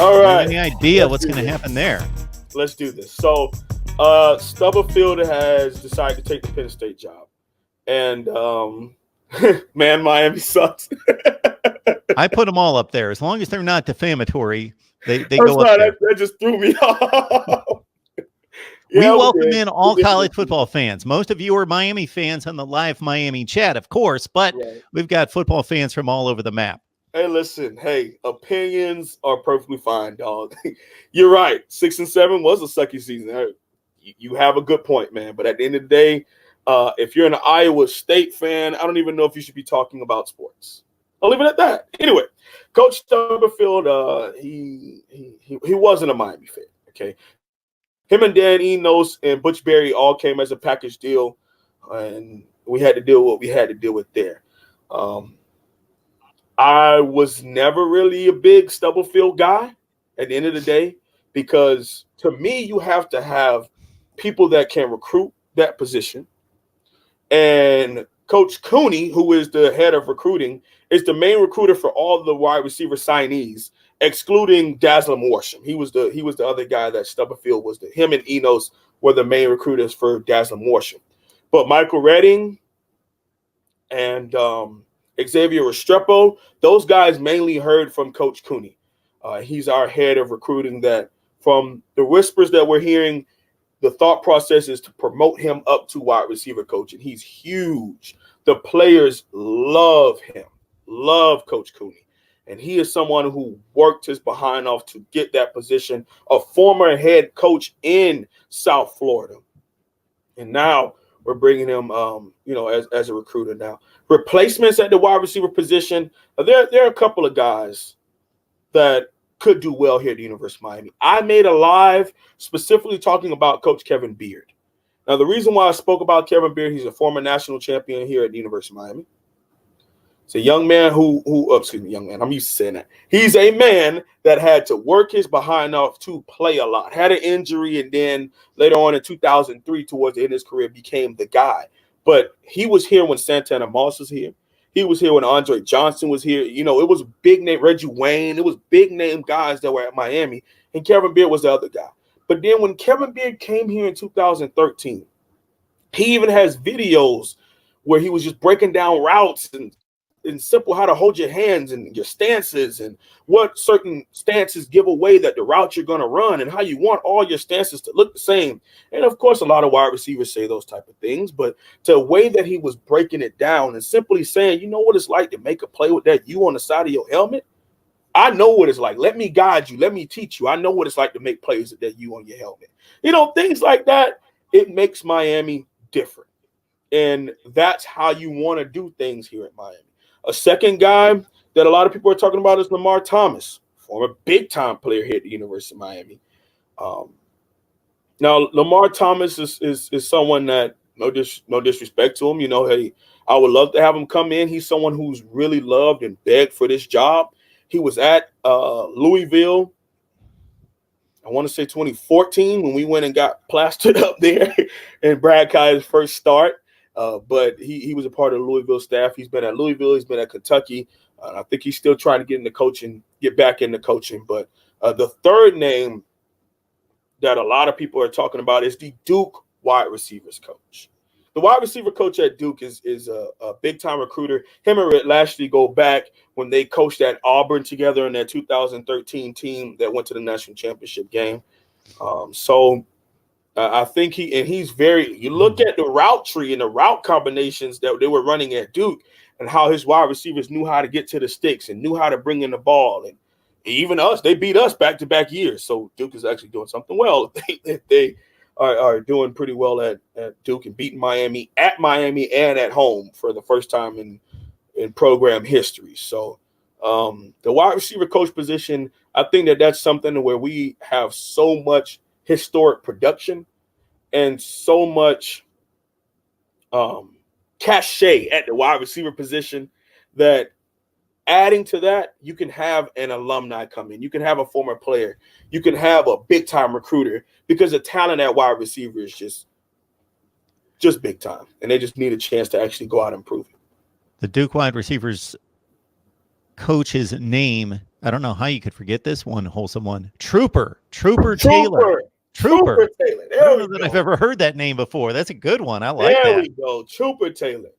All Do you have right. any idea what's Let's do going to this. happen there? Let's do this. So, Stubblefield has decided to take the Penn State job, and man, Miami sucks. I put them all up there. As long as they're not defamatory, they I'm go up sorry, there. that just threw me off. We Yeah, welcome did. in all college football fans. Most of you are Miami fans on the live Miami chat, of course, but Right. we've got football fans from all over the map. Hey, listen. Hey, opinions are perfectly fine, dog. You're right. 6-7 was a sucky season. You have a good point, man. But at the end of the day, if you're an Iowa State fan, I don't even know if you should be talking about sports. I'll leave it at that. Anyway, Coach Stubblefield, he wasn't a Miami fan. Okay, him and Dan Enos and Butch Berry all came as a package deal, and we had to deal with what we had to deal with there. I was never really a big Stubblefield guy at the end of the day, because to me, you have to have people that can recruit that position. And Coach Cooney, who is the head of recruiting, is the main recruiter for all the wide receiver signees, excluding Daslam Worsham. He was the other guy that Stubblefield was. Him and Enos were the main recruiters for Daslam Worsham. But Michael Redding and Xavier Restrepo, those guys mainly heard from Coach Cooney. He's our head of recruiting. That from the whispers that we're hearing, the thought process is to promote him up to wide receiver coach, and he's huge. The players love him, love Coach Cooney, and he is someone who worked his behind off to get that position, a former head coach in South Florida. And now we're bringing him, as a recruiter now. Replacements at the wide receiver position, there are a couple of guys that could do well here at the University of Miami. I made a live specifically talking about Coach Kevin Beard. Now, the reason why I spoke about Kevin Beard, he's a former national champion here at the University of Miami. It's a young man I'm used to saying that. He's a man that had to work his behind off to play a lot, had an injury, and then later on in 2003, towards the end of his career, became the guy. But he was here when Santana Moss was here. He was here when Andre Johnson was here. You know, it was big name Reggie Wayne. It was big name guys that were at Miami, and Kevin Beard was the other guy. But then when Kevin Beard came here in 2013, he even has videos where he was just breaking down routes and simple how to hold your hands and your stances and what certain stances give away that the route you're going to run and how you want all your stances to look the same. And of course, a lot of wide receivers say those type of things, but the way that he was breaking it down and simply saying, you know what it's like to make a play with that U on the side of your helmet? I know what it's like. Let me guide you. Let me teach you. I know what it's like to make plays with that U on your helmet. You know, things like that. It makes Miami different. And that's how you want to do things here at Miami. A second guy that a lot of people are talking about is Lamar Thomas, former big-time player here at the University of Miami. Now, Lamar Thomas is someone that, no disrespect to him, hey, I would love to have him come in. He's someone who's really loved and begged for this job. He was at Louisville, I want to say 2014, when we went and got plastered up there in Brad Kai's first start. But he was a part of the Louisville staff. He's been at Louisville. He's been at Kentucky. I think he's still trying to get back into coaching. But the third name that a lot of people are talking about is the Duke wide receivers coach. The wide receiver coach at Duke is a big-time recruiter. Him and Rhett Lashley go back when they coached at Auburn together in their 2013 team that went to the national championship game. I think you look at the route tree and the route combinations that they were running at Duke and how his wide receivers knew how to get to the sticks and knew how to bring in the ball. And even us, they beat us back-to-back years. So Duke is actually doing something well. They are doing pretty well at Duke and beating Miami at Miami and at home for the first time in program history. So the wide receiver coach position, I think that's something where we have so much historic production and so much cachet at the wide receiver position that adding to that, you can have an alumni come in. You can have a former player. You can have a big-time recruiter, because the talent at wide receiver is just big time, and they just need a chance to actually go out and prove it. The Duke wide receivers coach's name I don't know how you could forget this one wholesome one. Trooper Taylor. Trooper Taylor. I don't know that I've ever heard that name before. That's a good one. I like There that. we go. Trooper Taylor.